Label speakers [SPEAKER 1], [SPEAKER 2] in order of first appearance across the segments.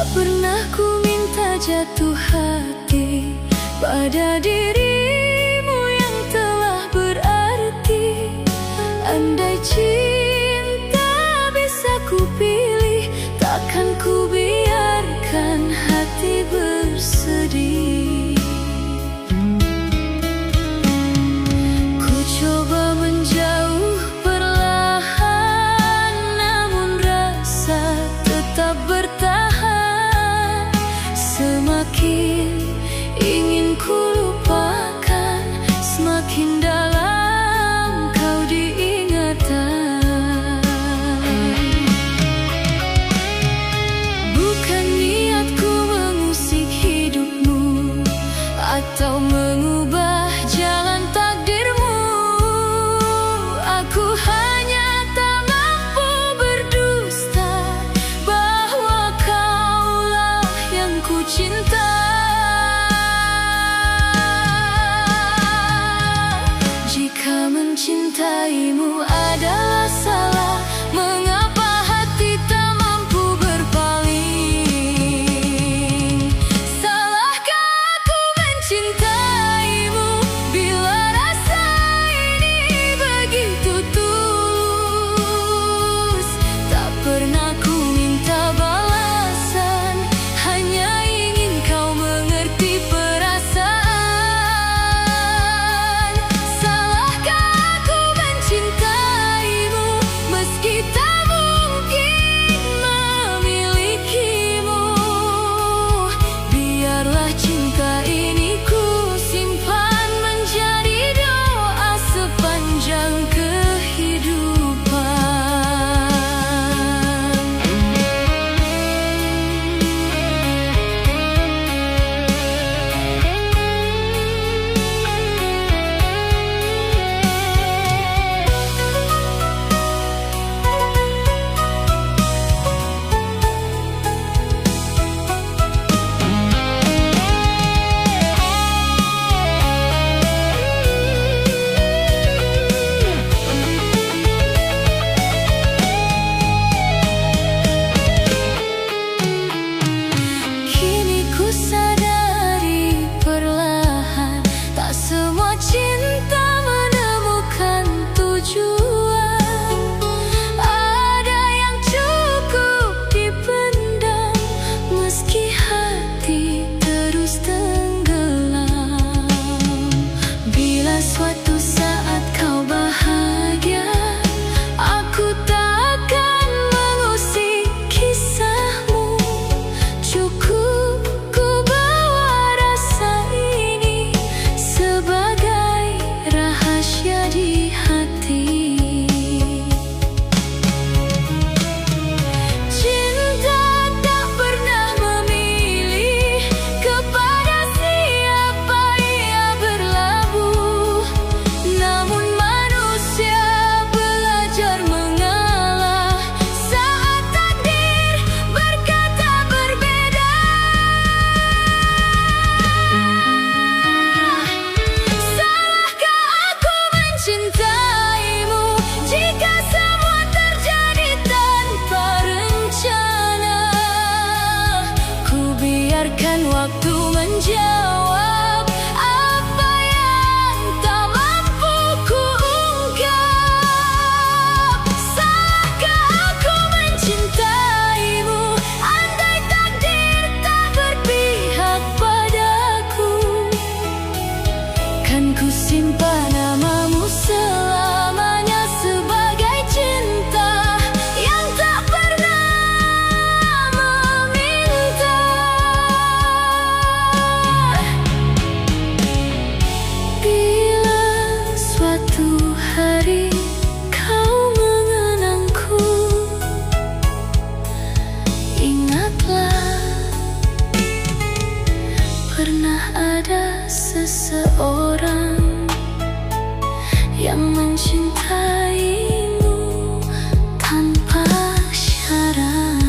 [SPEAKER 1] Tak pernah ku minta jatuh hati pada dirimu yang telah berarti. Andai cinta bisa ku pilih, takkan ku biarkan hati bersedih. Ku coba menjauh perlahan, namun rasa tetap bertahan. Semakin ingin ku lupakan, semakin dalam kau diingatan. Bukan niatku mengusik hidupmu atau mengubah jalan takdirmu. Aku hanya tak mampu berdusta bahwa kaulah yang ku cinta. Jika mencintaimu adalah salah, mengapa hati tak mampu berpaling? Salahkah aku mencintaimu bila rasa ini begitu tulus? Tak pernah ku minta balasan, hanya ingin kau mengerti perasaan. Salahkah aku mencintaimu meski tak mungkin memilikimu? Biarlah cinta ini ku simpan menjadi doa sepanjang kehidupan. Kini ku sadari perlahan, tak semua cinta menemukan tujuan. Ada yang cukup dipendam meski hati terus tenggelam. Bila suatu saat kau bahagia, aku tak akan mengusik kisahmu. Cukup ku bawa rasa ini sebagai rahasia di hati. Cinta tak pernah memilih kepada siapa ia berlabuh, namun manusia belajar mengalah saat takdir berkata berbeda. Salahkah aku mencintaimu jika semua terjadi tanpa rencana? Ku biarkan waktu menjawab apa yang tak mampu ku ungkap. Salahkah aku mencintaimu andai takdir tak berpihak padaku? Kan ku simpan namamu selamanya sebagai cinta yang tak pernah meminta. Bila suatu hari kau mengenangku, ingatlah pernah ada seseorang yang mencintaimu tanpa syarat.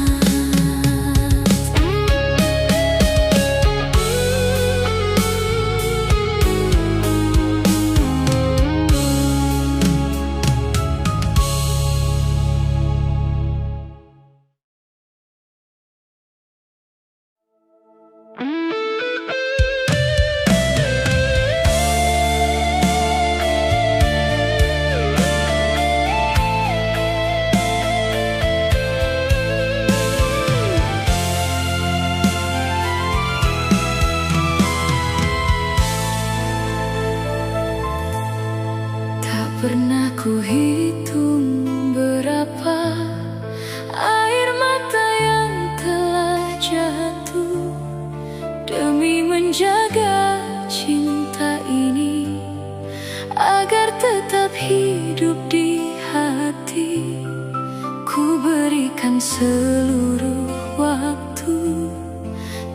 [SPEAKER 1] ku hitung berapa air mata yang telah jatuh demi menjaga cinta ini agar tetap hidup di hati. Ku berikan seluruh waktu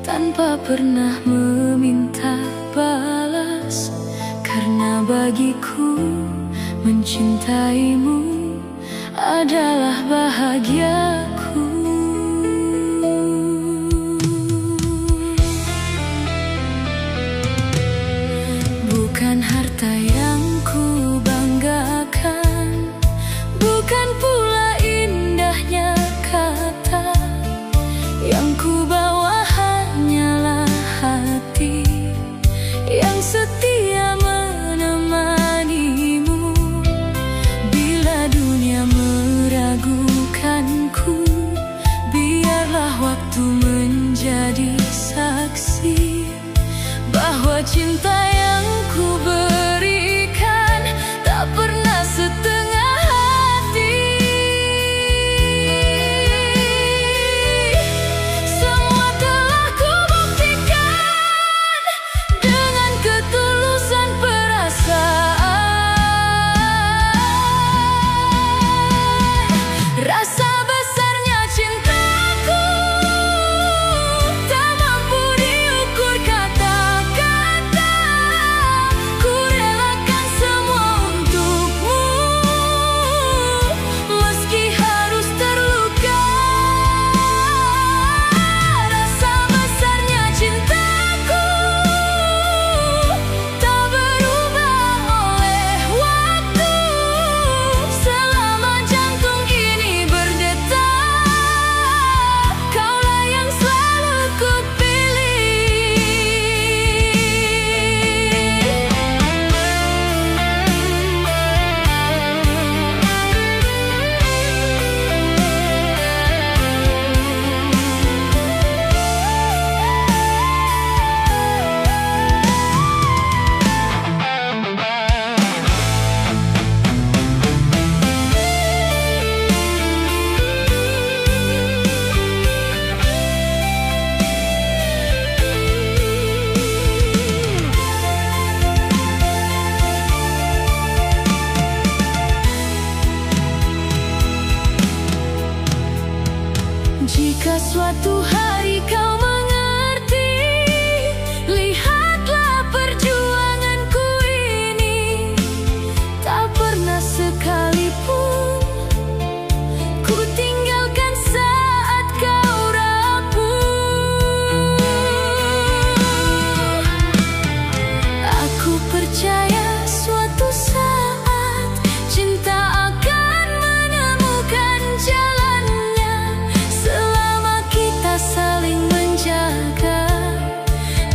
[SPEAKER 1] tanpa pernah meminta balas, karena bagiku mencintaimu adalah bahagiaku. Bukan harta yang ku banggakan, bukan pula indahnya kata, yang ku bawa hanyalah hati yang setia menemanimu. Bila dunia meragukanku, biarlah waktu menjadi saksi bahwa cinta yang ku berikan tak pernah setengah hati. Semua telah ku buktikan dengan ketulusan perasaan. Rasa besarnya cintaku tak mampu diukur kata-kata. Ku relakan semua untukmu, meski harus terluka. Rasa besarnya cintaku tak berubah oleh waktu. Selama jantung ini berdetak, kaulah yang selalu ku Jika suatu hari kau mengerti, lihatlah perjuanganku ini. Tak pernah sekalipun ku tinggalkan saat kau rapuh. Aku percaya suatu saat cinta akan menemukan jalannya, selama kita saling menjaga.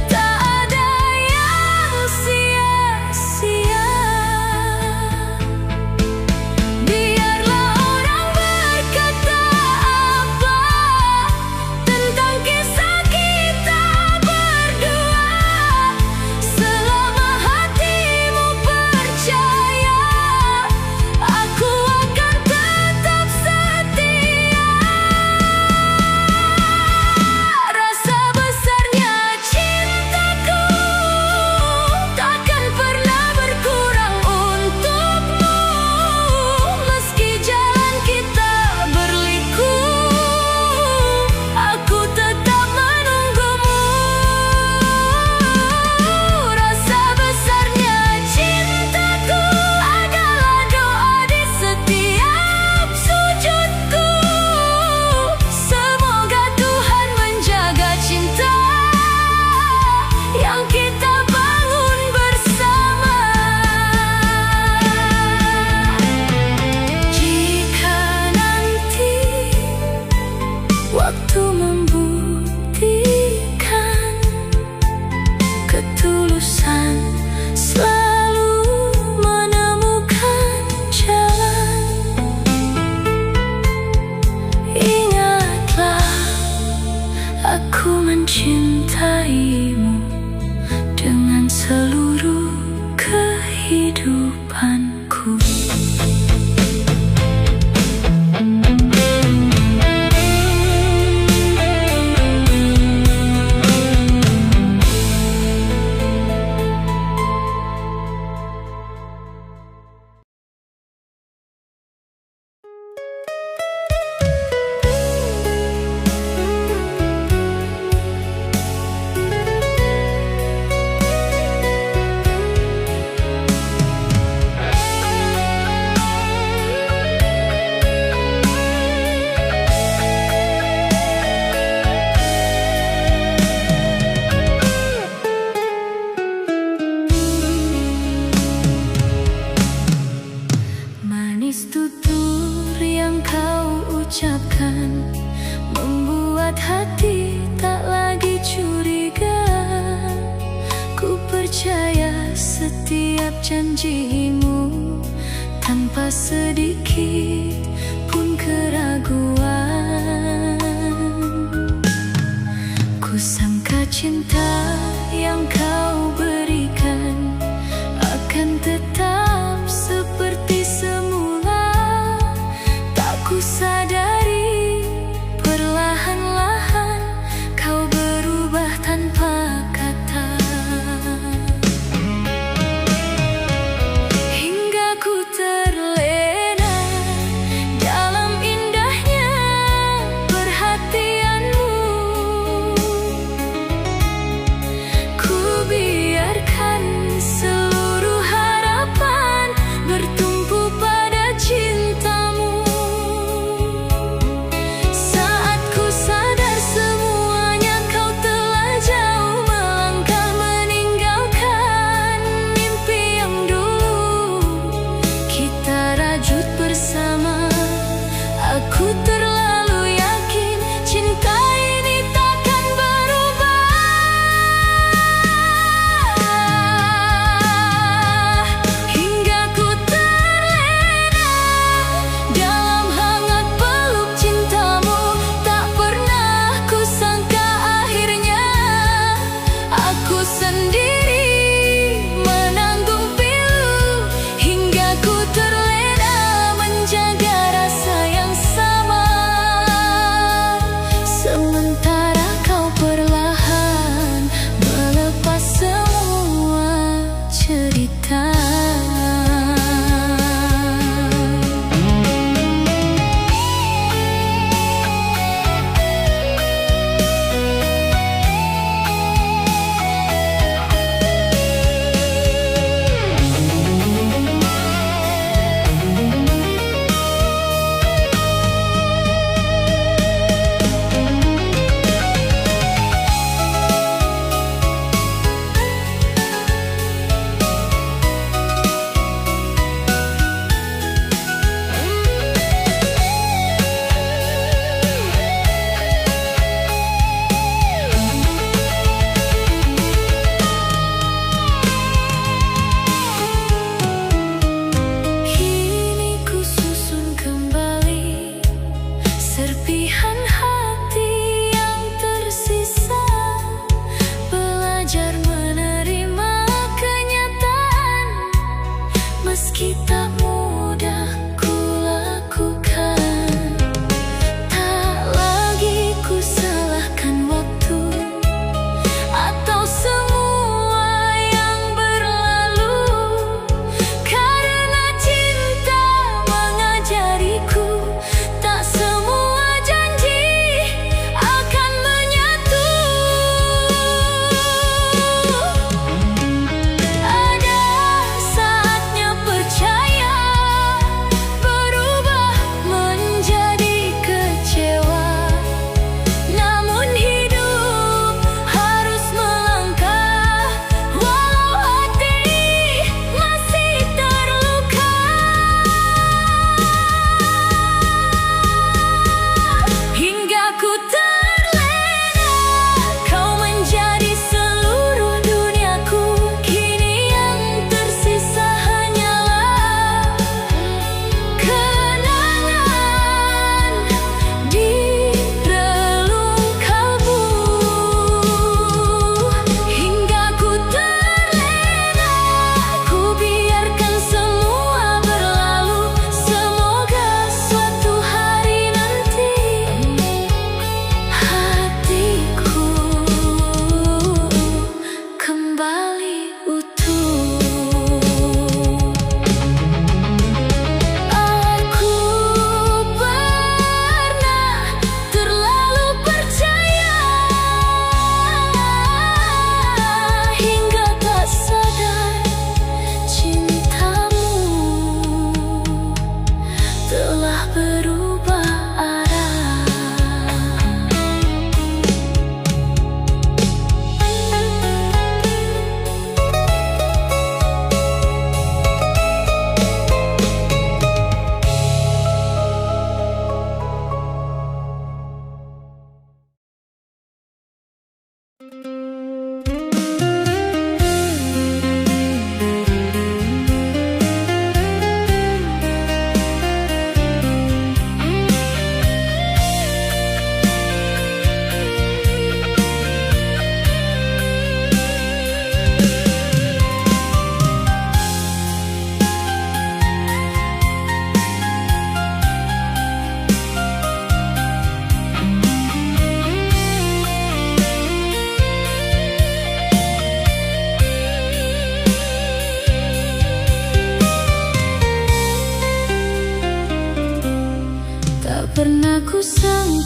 [SPEAKER 1] Tak ada yang sia-sia. Biarlah orang berkata apa tentang kisah kita berdua, selama hatimu percaya, aku akan tetap setia. Rasa besarnya cintaku takkan pernah berkurang untukmu, meski jalan kita berliku, aku tetap menunggumu. Rasa besarnya cintaku adalah doa di setiap sujudku. Semoga Tuhan menjaga cinta yang kita bangun bersama. Jika nanti waktu membuktikan ketulusan selalu menemukan jalan, ingatlah aku mencintaimu dengan seluruh kehidupanku. Kusangka cinta yang kau berikan akan tetap seperti semula. Tak kusadari perlahan-lahan kau berubah tanpa kata. Hingga ku terlena dalam indahnya perhatianmu. Ku biarkan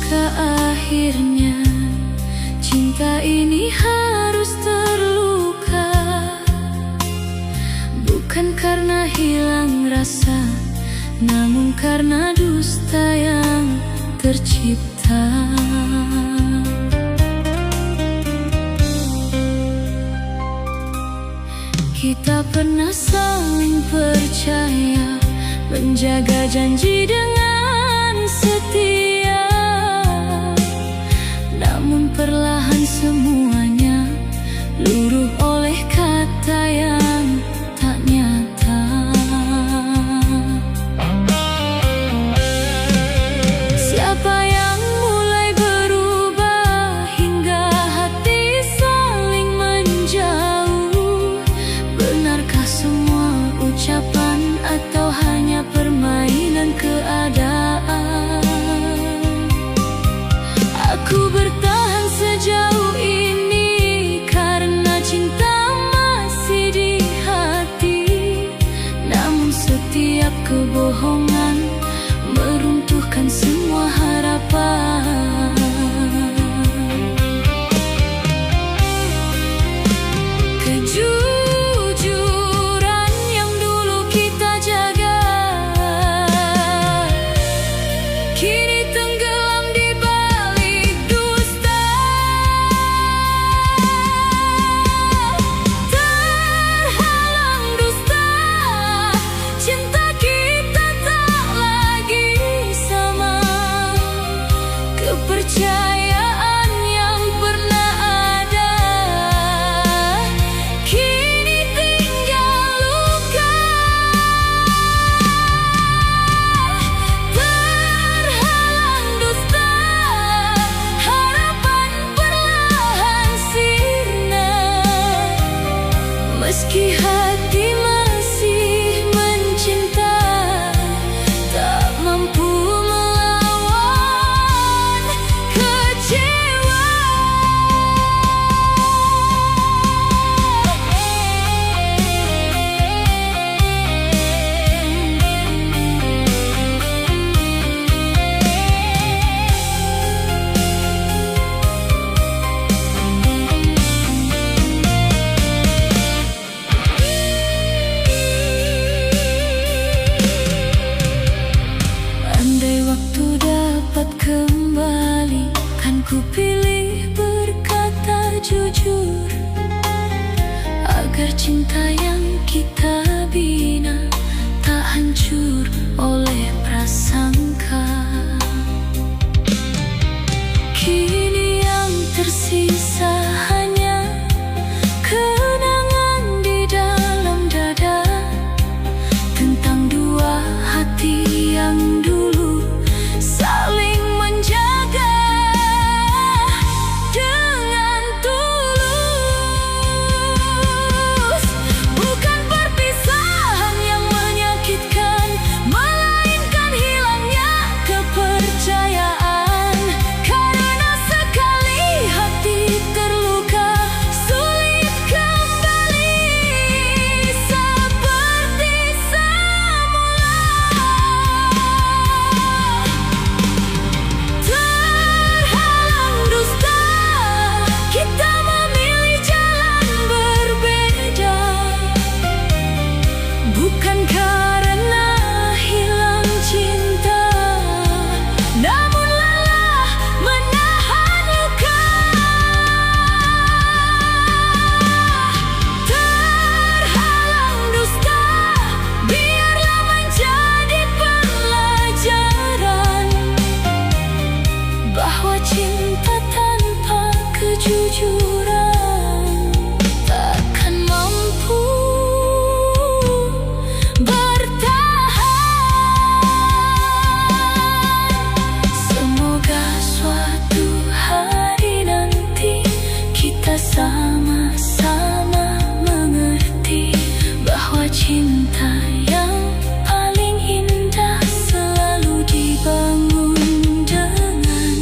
[SPEAKER 1] Maka akhirnya cinta ini harus terluka, bukan karena hilang rasa, namun karena dusta yang tercipta. Kita pernah saling percaya, menjaga janji dengan setia, namun perlahan semuanya luruh oleh kata yang tak nyata. Siapa yang mulai berubah hingga hati saling menjauh? Benarkah semua ucapan atau hanya permainan keadaan? Aku bertahan sejauh ini karena cinta masih di hati, namun setiap kebohongan meruntuhkan semua harapan. Kejujuran yang dulu kita jaga kini tenggelam di balik dusta. Terhalang dusta, cinta kita tak lagi sama. Kepercayaan yang pernah ada kini tinggal luka. Terhalang dusta, harapan perlahan sirna. Meski hati masih mencinta, tak mampu melawan kecewa. Andai waktu dapat kembali, kan ku pilih berkata jujur, agar cinta yang kita bina tak hancur oleh prasangka. Kini yang tersisa hanya kenangan di dalam dada, tentang dua hati yang dulu saling menjaga dengan tulus. Bukan perpisahan yang menyakitkan, melainkan hilangnya kepercayaan. Karena sekali hati terluka, sulit kembali seperti semula. Terhalang dusta, kita memilih jalan berbeda, bukan karena hilang cinta, namun lelah menahan luka. Terhalang dusta, biarlah menjadi pelajaran bahwa cinta tanpa kejujuran takkan mampu bertahan. Semoga suatu hari nanti kita sama-sama mengerti bahwa cinta yang paling indah selalu dibangun dengan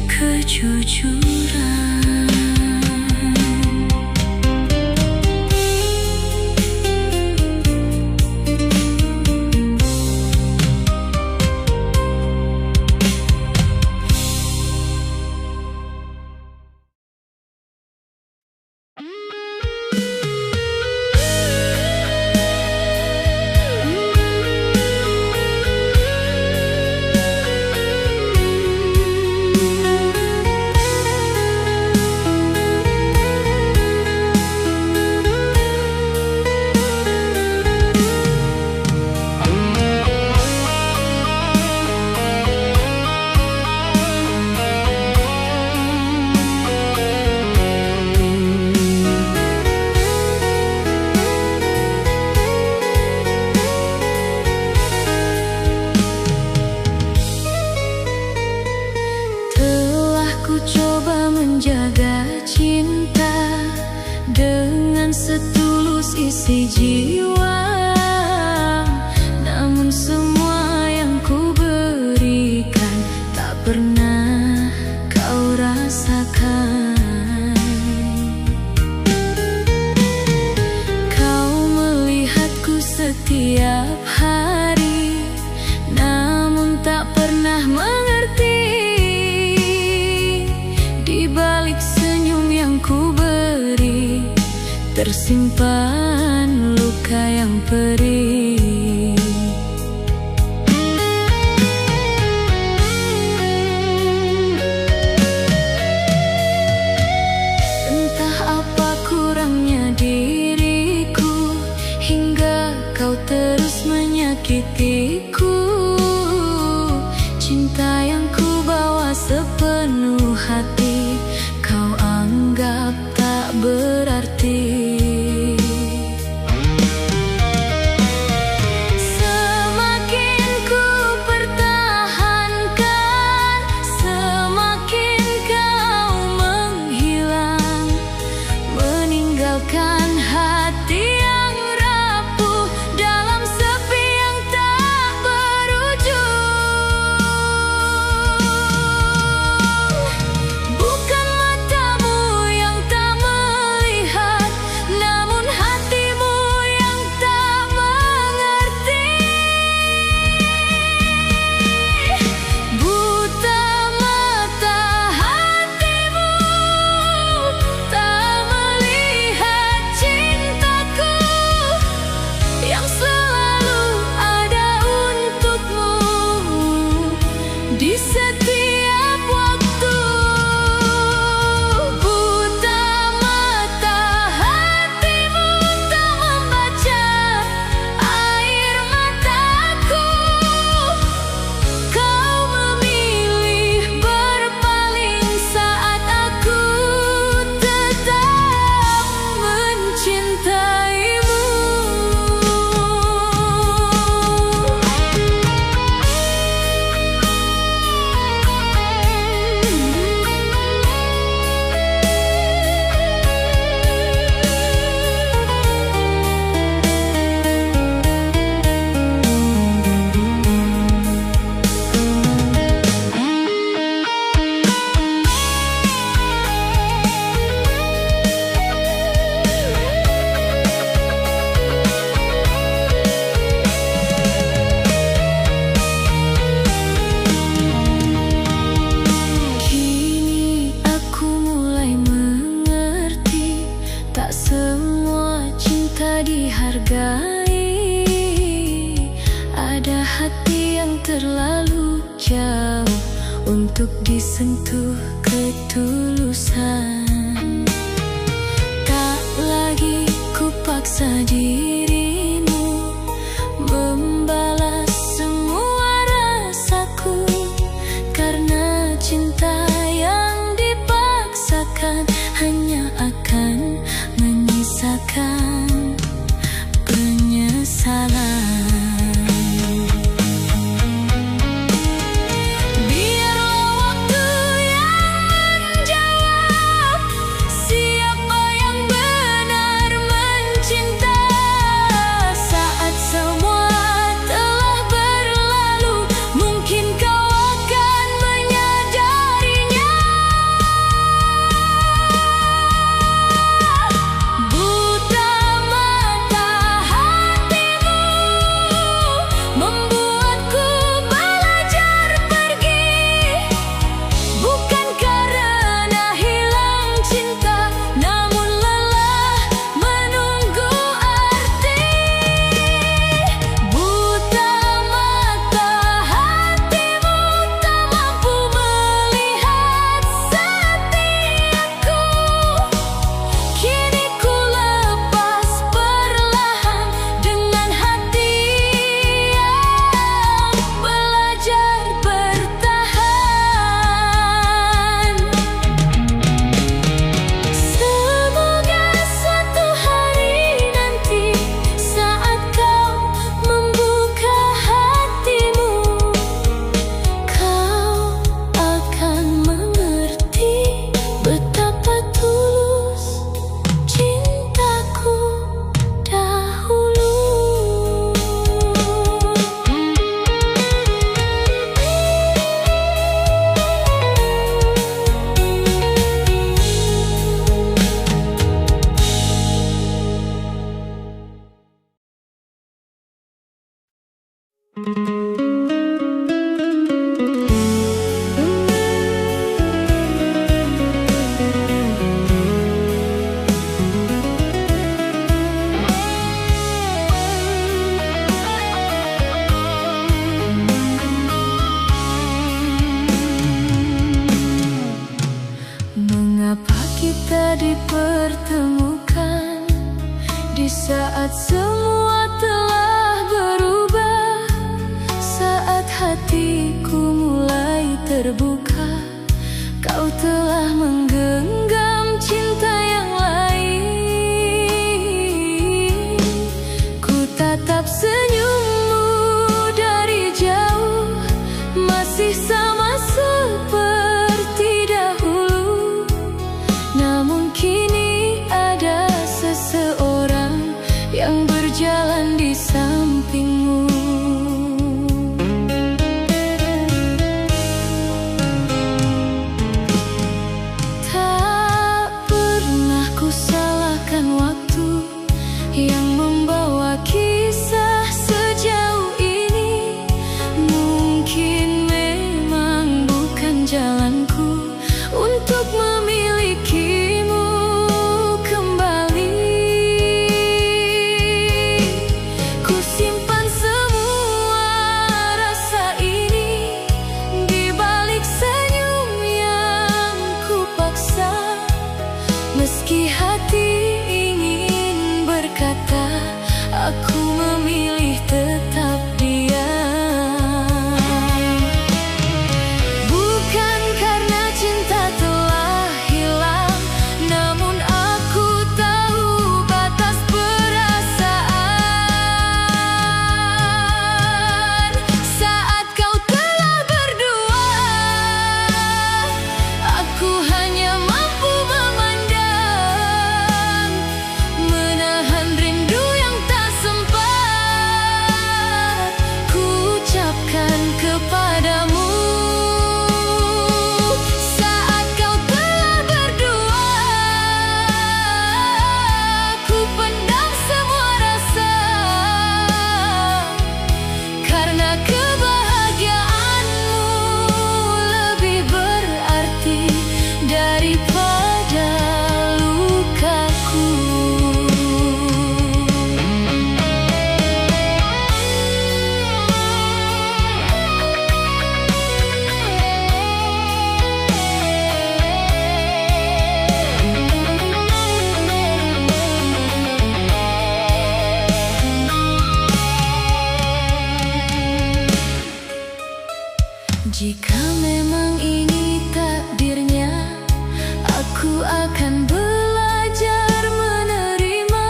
[SPEAKER 1] kejujuran. tulus isi jiwa. Namun semua yang ku berikan tak pernah kau rasakan. Kau melihatku setiap hari, namun tak pernah mengerti. Di balik senyum yang ku beri, tersimpan luka yang perih. Entah apa kurangnya diriku, hingga kau terus menyakitiku. Cinta yang ku bawa sepenuh hati, kau anggap tak berarti. Semakin ku pertahankan, semakin kau menghilang, meninggalkan hati yang rapuh dalam sepi yang tak berujung. Bukan matamu yang tak melihat, namun hatimu yang tak mengerti. Buta mata hatimu tak melihat cintaku yang selalu ada untukmu di setiap waktu. Buta mata hatimu tak membaca air mataku. Kau memilih berpaling saat aku tetap mencintaimu. Kini aku mulai mengerti, tak semua cinta dihargai. Ada hati yang terlalu jauh untuk disentuh ketulusan. Tak lagi ku paksa dirimu membalas semua rasaku, karena cinta yang dipaksakan hanya akan menyisakan penyesalan. Biarlah waktu yang Mengapa kita dipertemukan di saat semua telah berubah? Saat hatiku mulai terbuka, kau telah menggenggam cinta yang lain. Ku tatap senyummu dari jauh, masih sama seperti dahulu. Namun kini ada seseorang yang berjalan di sampingmu. Tak pernah ku salahkan waktu yang membawa kisah sejauh ini. Mungkin memang bukan jalanku untuk memilikimu kembali. Ku simpan semua rasa ini di balik senyum yang ku paksa. Meski hati ingin berkata, aku memilih tetap diam. Bukan karena cinta telah hilang, namun aku tahu batas perasaan. Saat kau telah berdua, aku hanya mampu memandang, menahan rindu yang tak sempat ku ucapkan kepadamu. Saat kau telah berdua, ku pendam semua rasa, karena kebahagiaanmu lebih berarti daripada lukaku. Jika memang ini takdirnya, aku akan belajar menerima.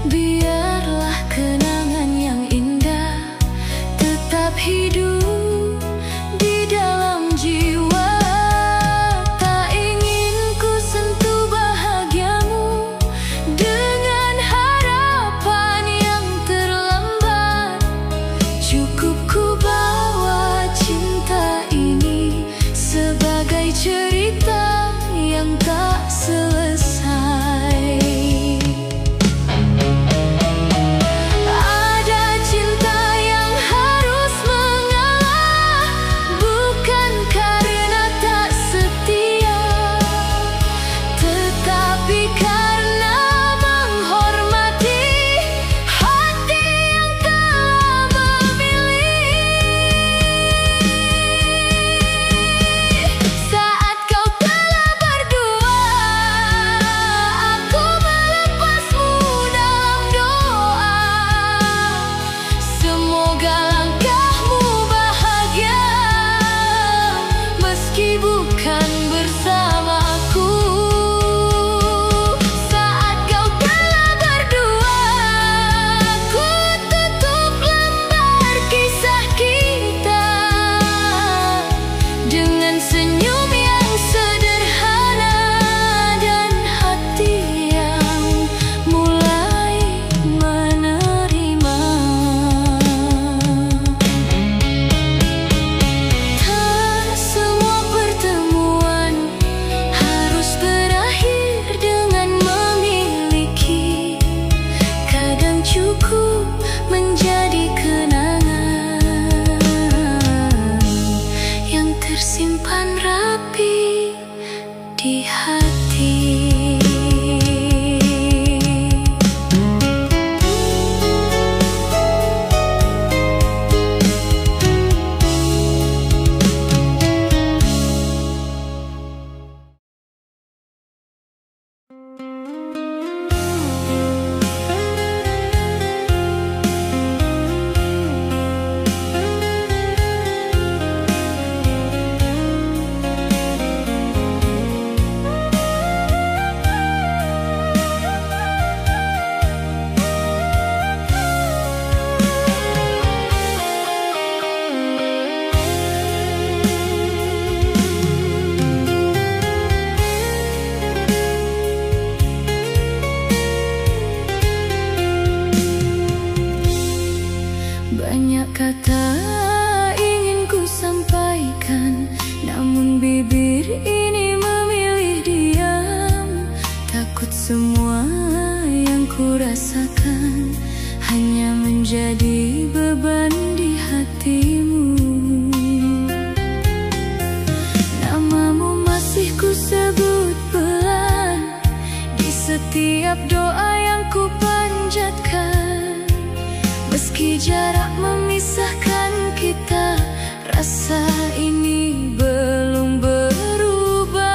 [SPEAKER 1] Biarlah kenangan yang indah tetap hidup di dalam jiwa. Tak ingin ku sentuh bahagiamu dengan harapan yang terlambat. Cukup ku bawa cinta ini sebagai cerita yang tak selesai. Ada cinta yang harus mengalah, bukan karena tak setia, tetapi karena menghormati hati yang telah memilih. Saat kau telah berdua, aku melepasmu dalam doa. Semoga langkahmu bahagia, meski bukan bersamaku. Saat kau telah berdua, ku tutup lembar kisah kita dengan senyum yang sederhana dan hati yang mulai menerima. Tak semua pertemuan harus berakhir dengan memiliki. Kadang cukup menjadi kenangan yang tersimpan rapi di hati. menjadi beban di hatimu. Namamu masih ku sebut pelan di setiap doa yang ku panjatkan. Meski jarak memisahkan kita, rasa ini belum berubah.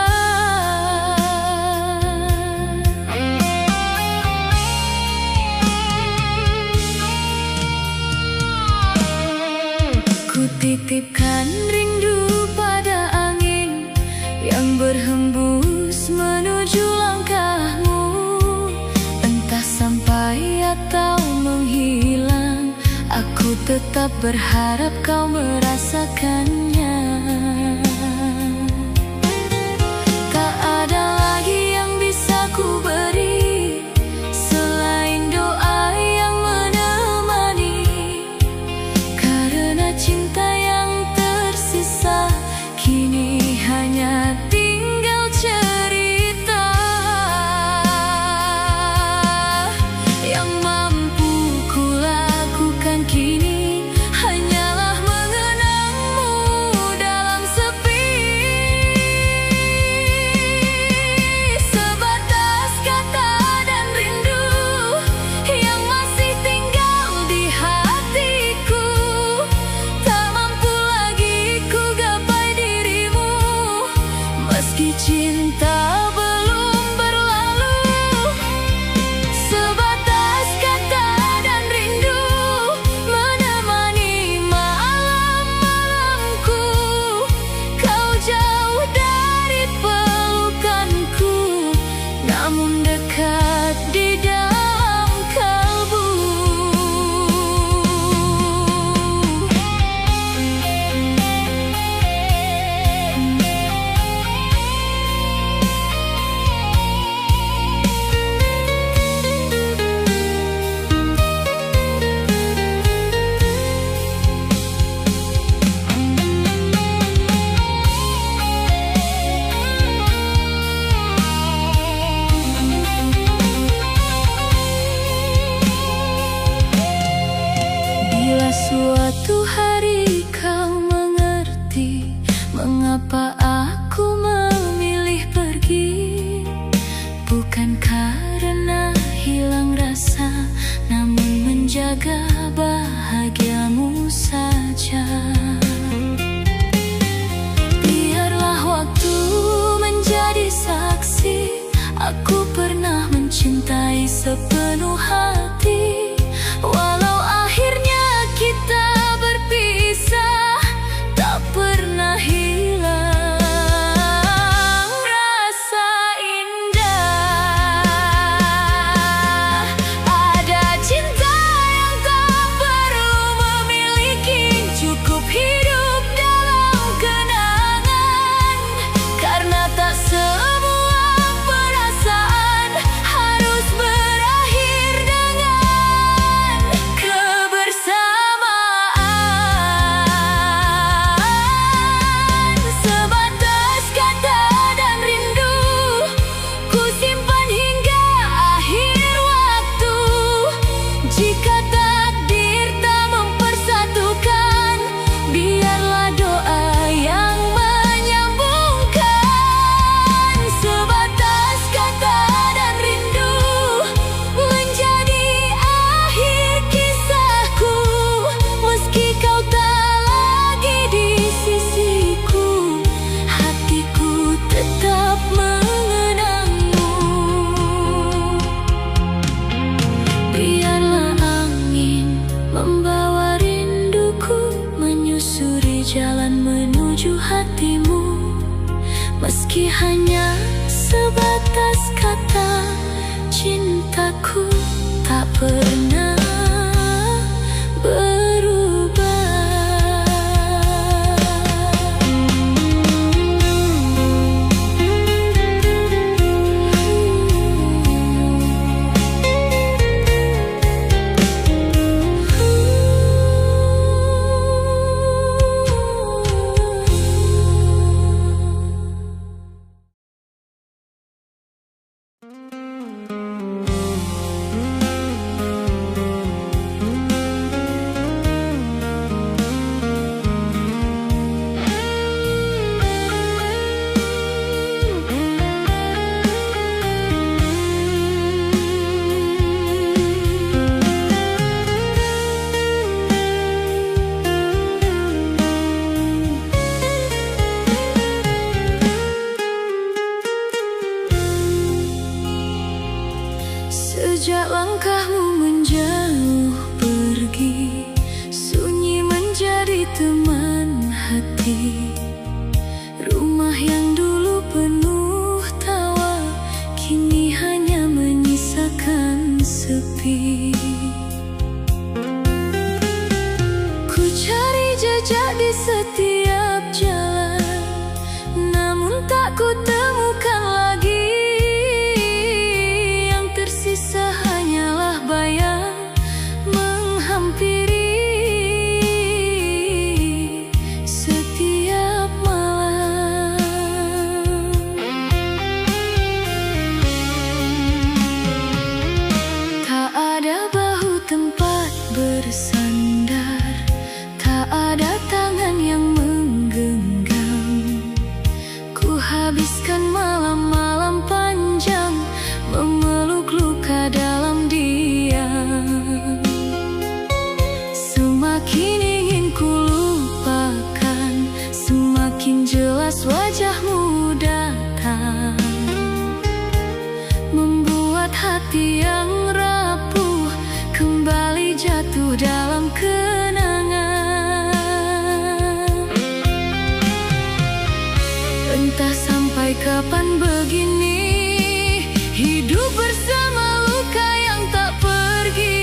[SPEAKER 1] Ku titipkan rindu pada angin yang berhembus menuju langkahmu. Entah sampai atau menghilang, aku tetap berharap kau merasakannya. Tak ada lagi yang bisa ku beri selain doa yang menemani, karena cinta yang tersisa kini hanya tinggal cerita. Yang mampu ku lakukan kini hanyalah mengenangmu dalam sepi. Sebatas kata dan rindu yang masih tinggal di hatiku. Tak mampu lagi ku gapai dirimu, meski cinta belum berlalu. Sebatas kata dan rindu menemani malam-malamku. Kau jauh dari pelukanku, namun dekat di dalam kalbu. Sejak langkahmu menjauh pergi, sunyi menjadi teman hati. Rumah yang dulu penuh tawa, kini hanya menyisakan sepi. Ku cari jejak di setiap jalan, namun tak ku temukan lagi. Yang tersisa hanyalah bayang menghampiri setiap malam. Tak ada bahu tempat bersandar, tak ada tangan yang menggenggam. Ku habiskan malam-malam panjang memeluk luka dalam diam. Semakin ingin ku lupakan, semakin jelas wajahmu datang, membuat hati yang rapuh kembali jatuh dalam kenangan. Entah sampai kapan begini, hidup bersama luka yang tak pergi.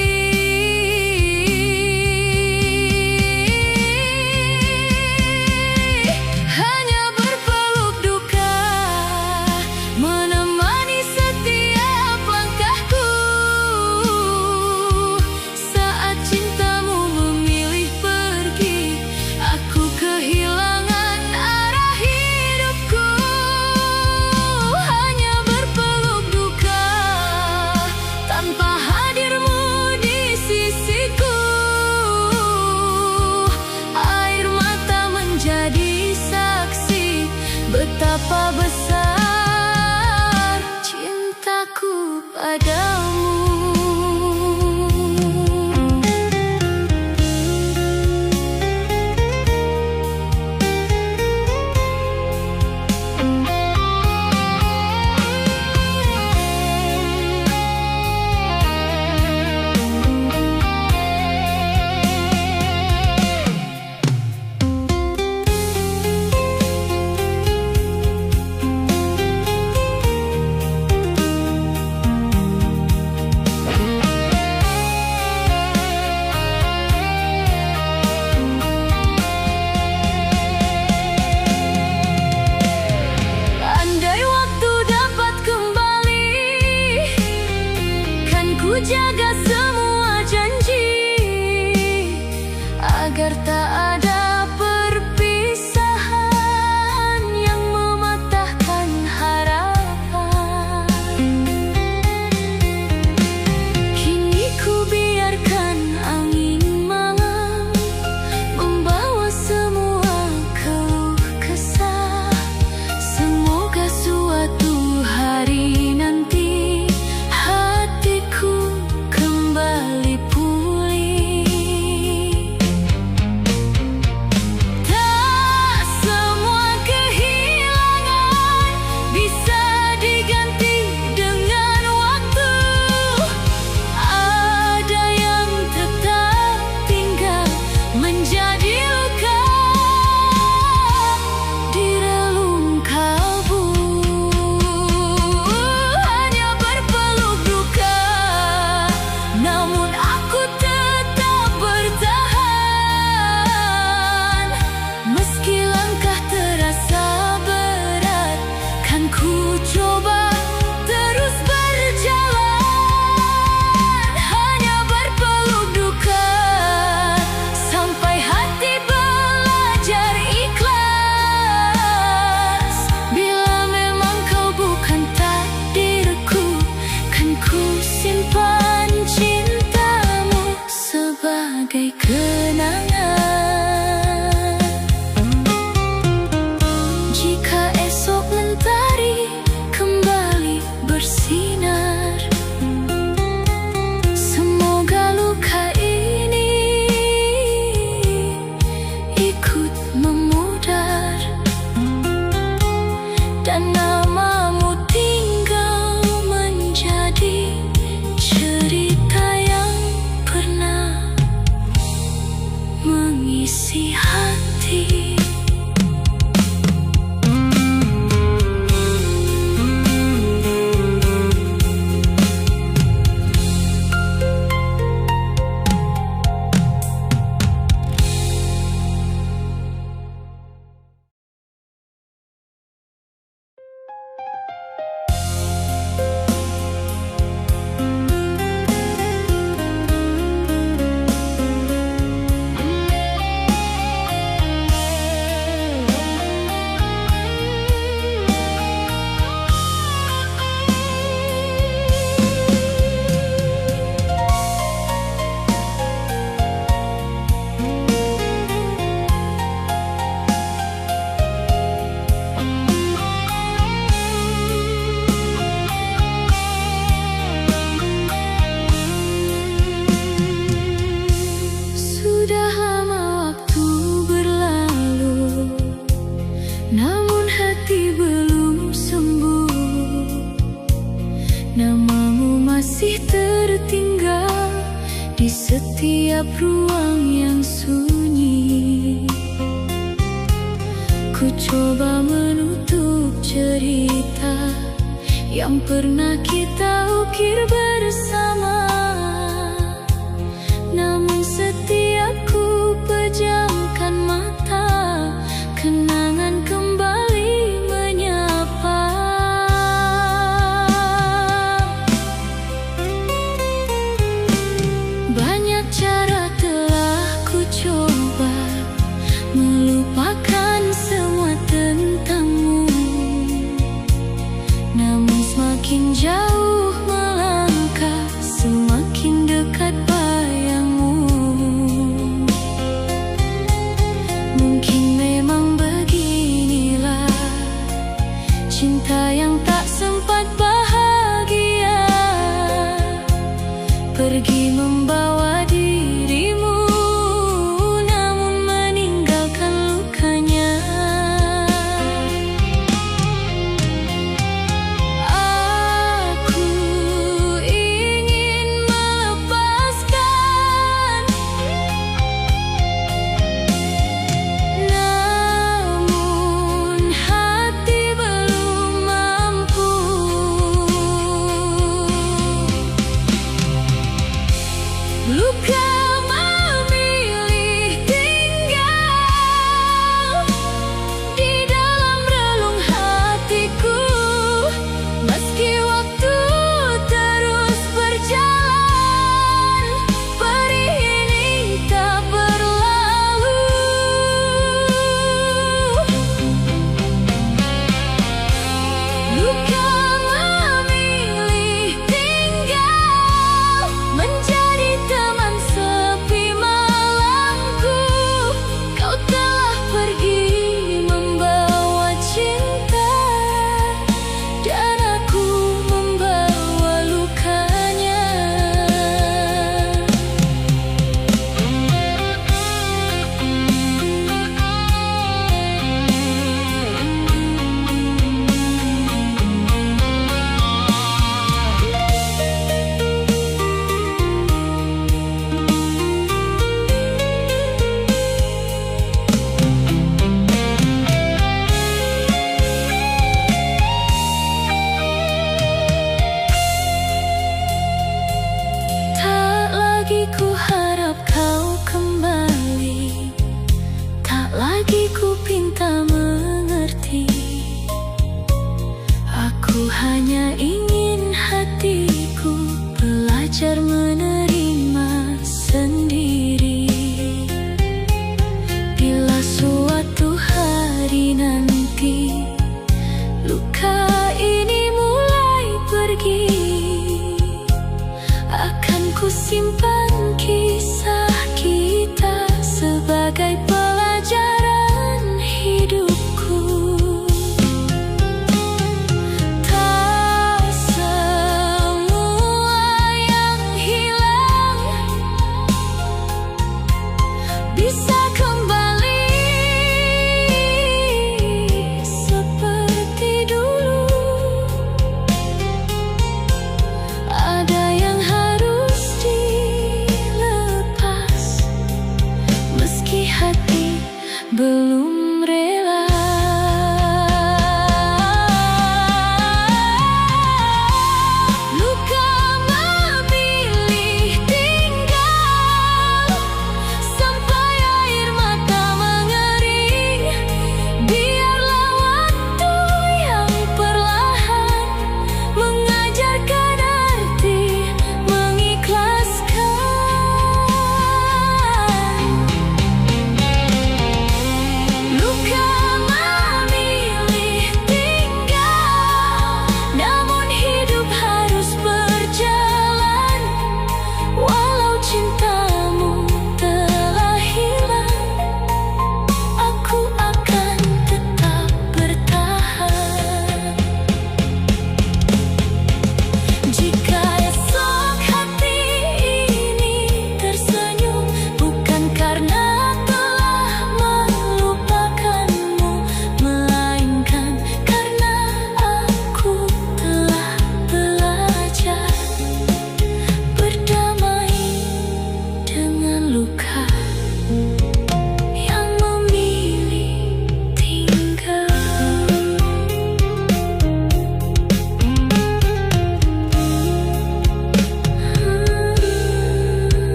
[SPEAKER 1] Hanya berpeluk duka menemani setiap langkahku. Saat cintamu memilih pergi, aku kehilangan arah hidupku. masih tertinggal di setiap ruang yang sunyi. Ku coba menutup cerita yang pernah kita ukir bersama, namun setiap ku pejamkan mata, kenangan kembali menyapa. Banyak cara telah ku coba melupakan semua tentangmu, namun semakin jauh melangkah, semakin dekat bayangmu. Mungkin memang beginilah cinta yang tak sempat bahagia, pergi membawa dirimu, namun meninggalkan lukanya. Aku ingin melepaskan, namun hati belum mampu. Luka memilih tinggal di dalam relung hatiku, meski waktu terus berjalan, perih ini tak berlalu. Luka memilih tinggal menjadi teman sepi malamku. Kau telah pergi membawa cinta, dan aku membawa lukanya. Tak lagi ku harap kau kembali, tak lagi ku pinta mengerti. Aku hanya ingin hatiku belajar menerima sendiri. Bila suatu hari nanti luka ini mulai pergi, akan ku simpan kisah kita sebagai pelajaran hidupku. Tak semua yang hilang bisa kembali seperti dulu. Ada yang harus dilalui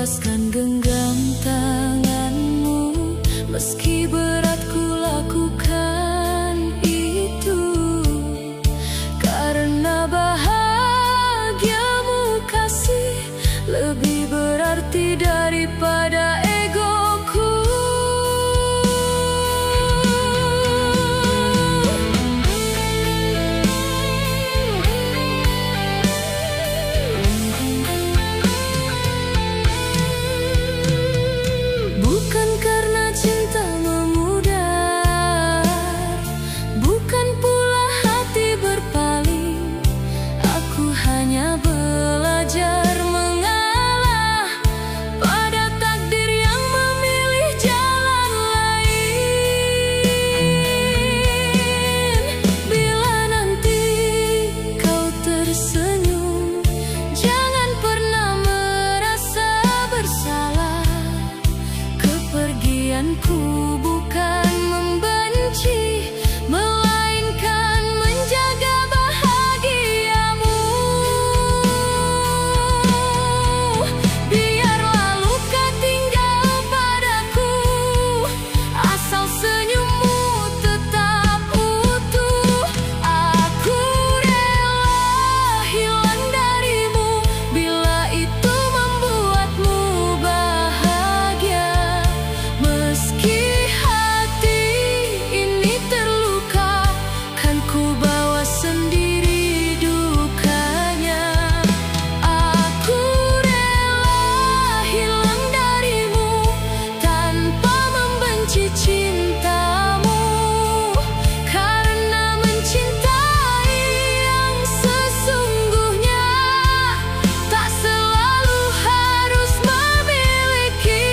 [SPEAKER 1] lepaskan genggam tanganmu, meski berat ku lakukan itu, karena bahagiamu kasih lebih berarti daripada egoku. Bukan karena cinta memudar, bukan pula hati berpaling, aku hanya belajar mengalah pada takdir yang memilih jalan lain. Bila nanti kau tersenyum, jangan pernah merasa bersalah. Kepergianku bukan membenci, melainkan menjaga bahagiamu. Biarlah luka tinggal padaku, asal senyummu tetap utuh. Aku rela hilang darimu bila itu membuatmu bahagia. Meski hati ini terluka, kan ku bawa sendiri dukanya. Aku rela hilang darimu tanpa membenci cintamu, karena mencintai yang sesungguhnya tak selalu harus memiliki.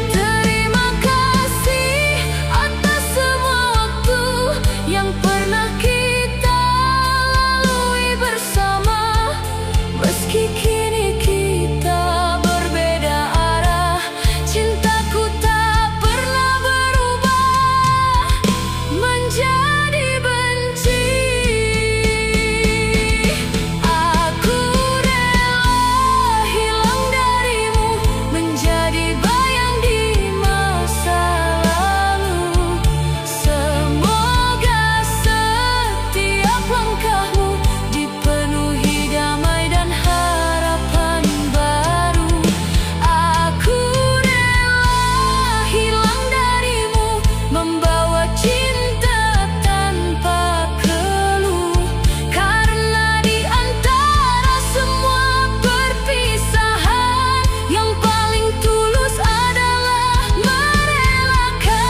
[SPEAKER 1] Terima kasih atas semua waktu yang pernah kita lalui bersama. Meski kini kita berbeda arah, cintaku tak pernah berubah menjadi benci. Aku rela hilang darimu menjadi bayang di masa lalu. Semoga setiap langkahmu dipenuhi damai dan harapan baru. Aku rela hilang darimu membawa cinta tanpa keluh, karena di antara semua perpisahan yang paling tulus adalah merelakan.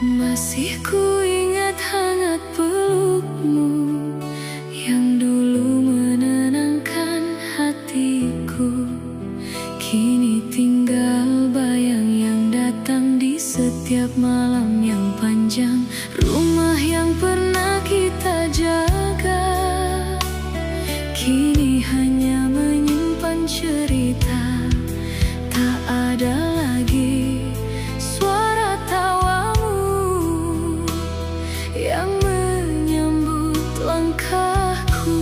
[SPEAKER 1] Masih ku ingat hangat pelukmu yang dulu menenangkan hatiku. Kini tinggal bayang yang datang di setiap setiap malam yang panjang, rumah yang pernah kita jaga kini hanya menyimpan cerita. Tak ada lagi suara tawamu yang menyambut langkahku.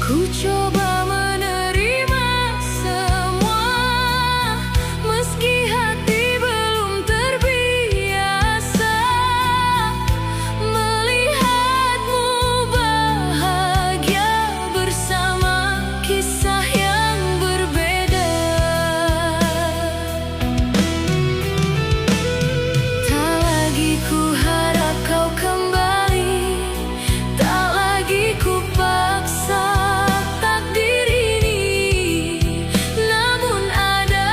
[SPEAKER 1] Ku coba menerima semua, meski hati belum terbiasa melihatmu bahagia bersama kisah yang berbeda. Tak lagi ku harap kau kembali, tak lagi ku paksa takdir ini. Namun ada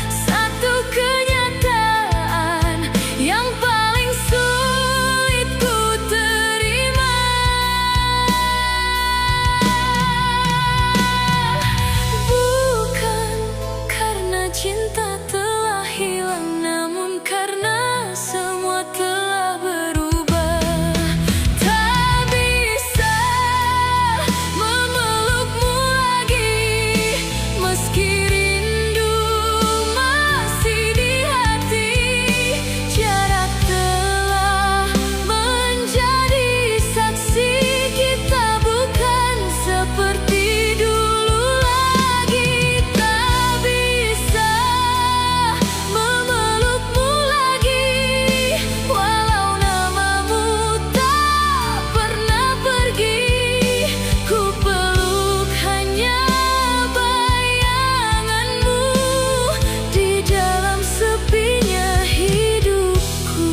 [SPEAKER 1] satu kenyataan yang paling sulit ku terima. Bukan karena cinta telah hilang, namun karena semua telah berubah. Tak bisa memelukmu lagi, meski rindu masih di hati. Jarak telah menjadi saksi, kita bukan seperti dulu lagi. Tak bisa memelukmu lagi, walau namamu tak pernah pergi. Ku peluk hanya bayanganmu di dalam sepinya hidupku.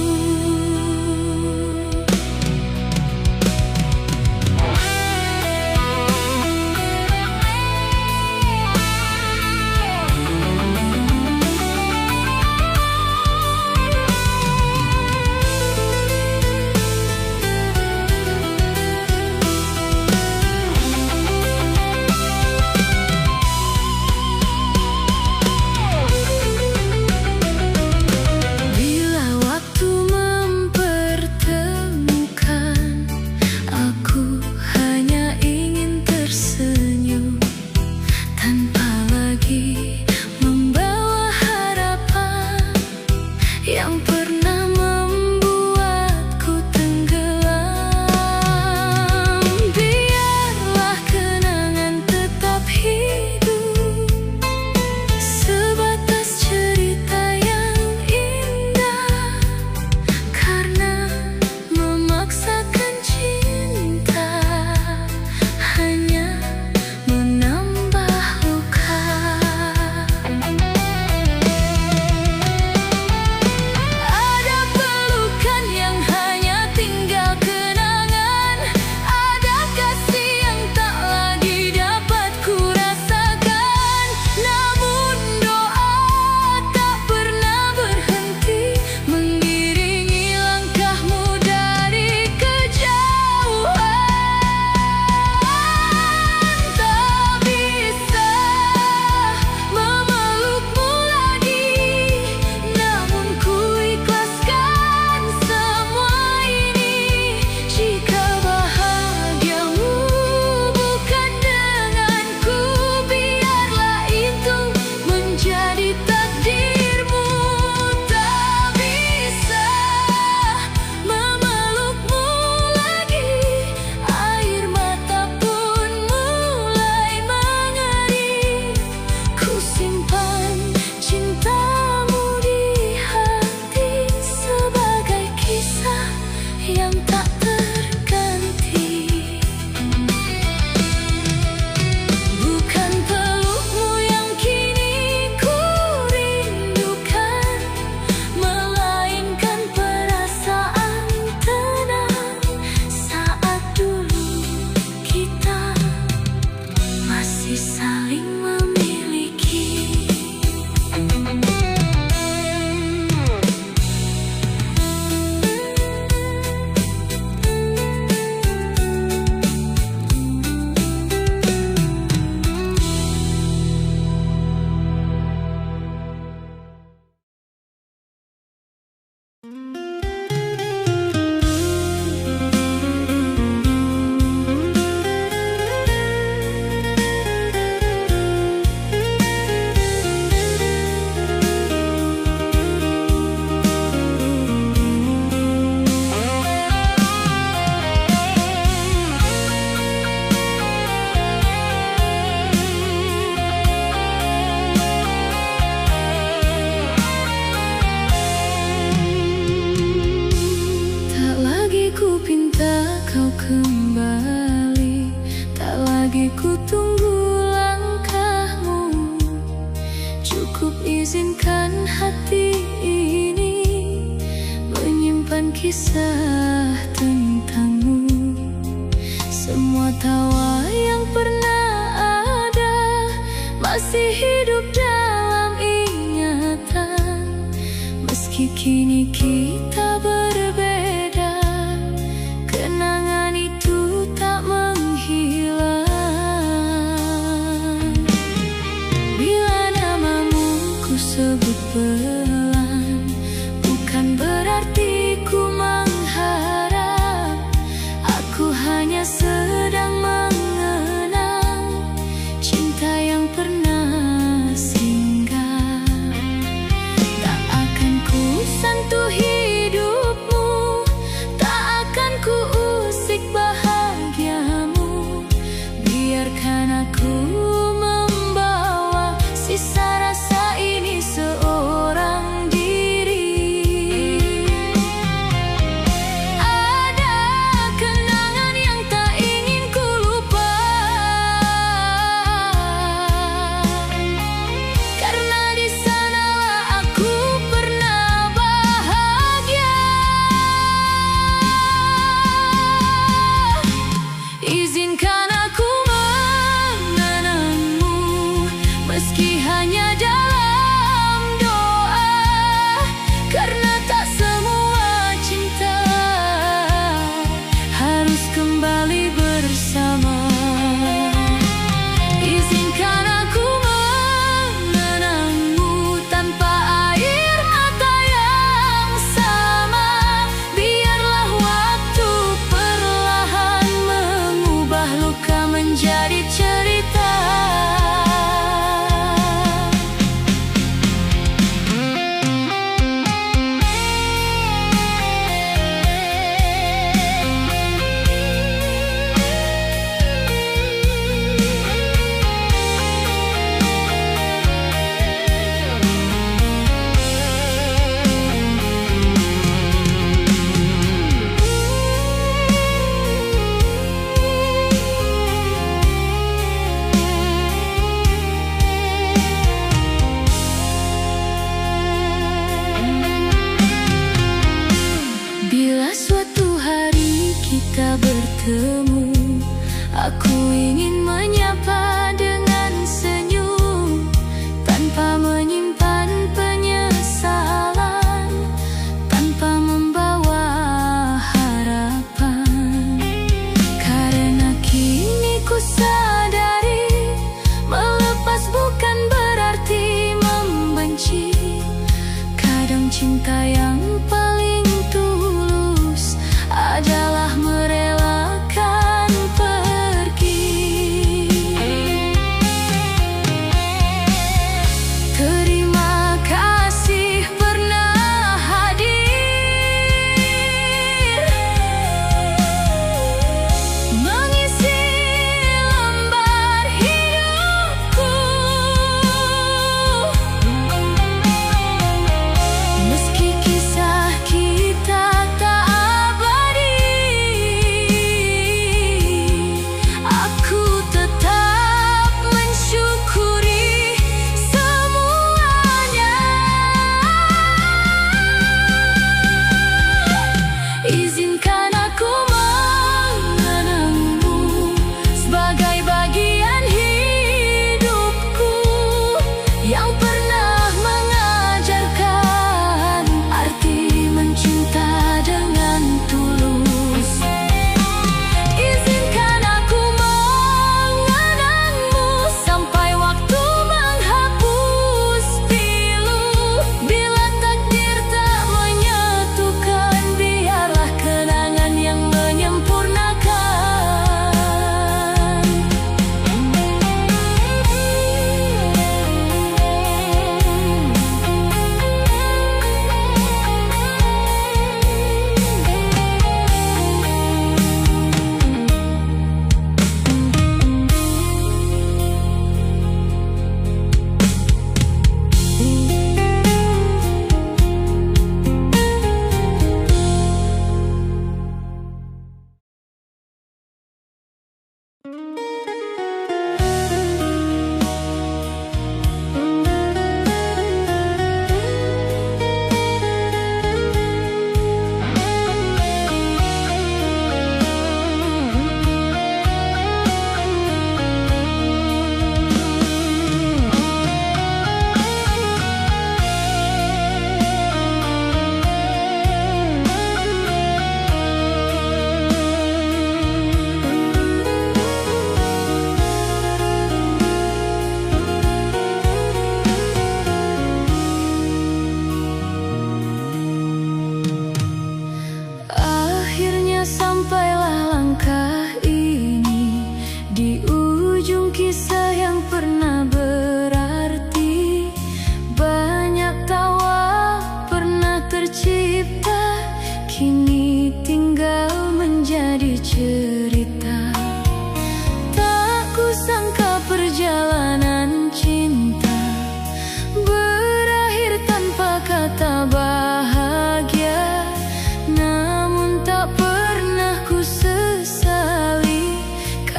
[SPEAKER 1] Bila waktu mempertemukan, aku hanya ingin tersenyum tanpa lagi membawa harapan yang pernah membuatku tenggelam. Biarlah kenangan tetap hidup, sebatas cerita yang indah. Karena memaksakan cinta hanya menambah luka. Izinkan hati ini menyimpan kisah tentangmu. Semua tawa yang pernah ada masih hidup dalam ingatan. Meski kini kita berbeda, kenangan itu tak menghilang. Bila namamu ku sebut pelan, bukan berarti ku mengharap. Aku hanya sedang mengenang cinta yang pernah singgah. Tak akan ku sentuh hidupmu, tak akan ku usik bahagiamu. Biarkan aku membawa sisa rasa ini seorang diri. Ada kenangan yang tak ingin ku lupa, karena di sanalah aku pernah bahagia. Izinkan aku mengenangmu, meski hanya dalam doa, karena tak semua cinta harus kembali bersama. Izinkan aku mengenangmu tanpa air mata yang sama. Biarlah waktu perlahan mengubah luka menjadi cerita.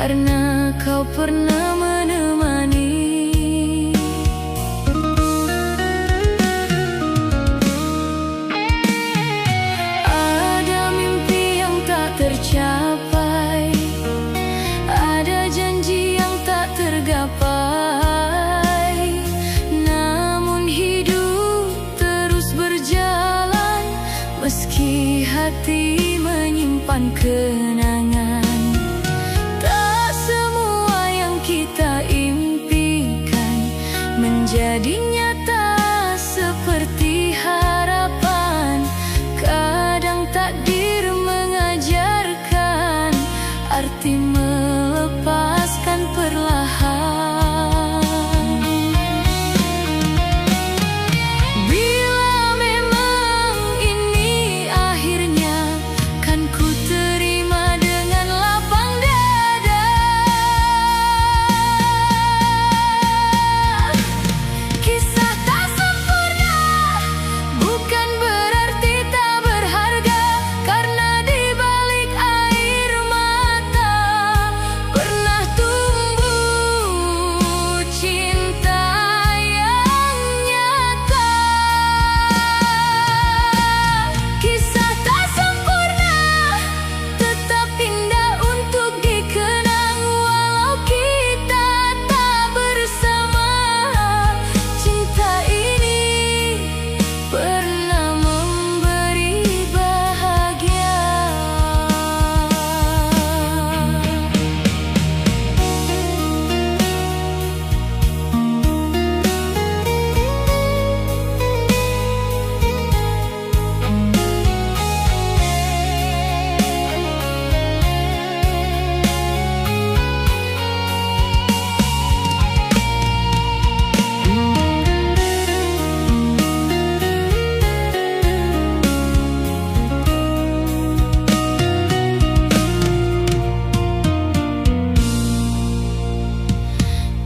[SPEAKER 1] karena kau pernah menemani. Ada mimpi yang tak tercapai, ada janji yang tak tergapai, namun hidup terus berjalan meski hati menyimpan kenangan. Tak semua yang kita impikan menjadi nyata seperti harapan. Kadang takdir mengajarkan arti melepaskan perlahan. Bila memang ini akhirnya, kan ku terima dengan lapang dada. Kisah tak sempurna bukan berarti tak berharga, karena di balik air mata pernah tumbuh cinta yang nyata. Kisah tak sempurna tetap indah untuk dikenang, walau kita tak bersama. Cinta ini pernah memberi bahagia.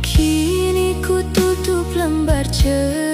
[SPEAKER 1] Kini ku tutup lembar cerita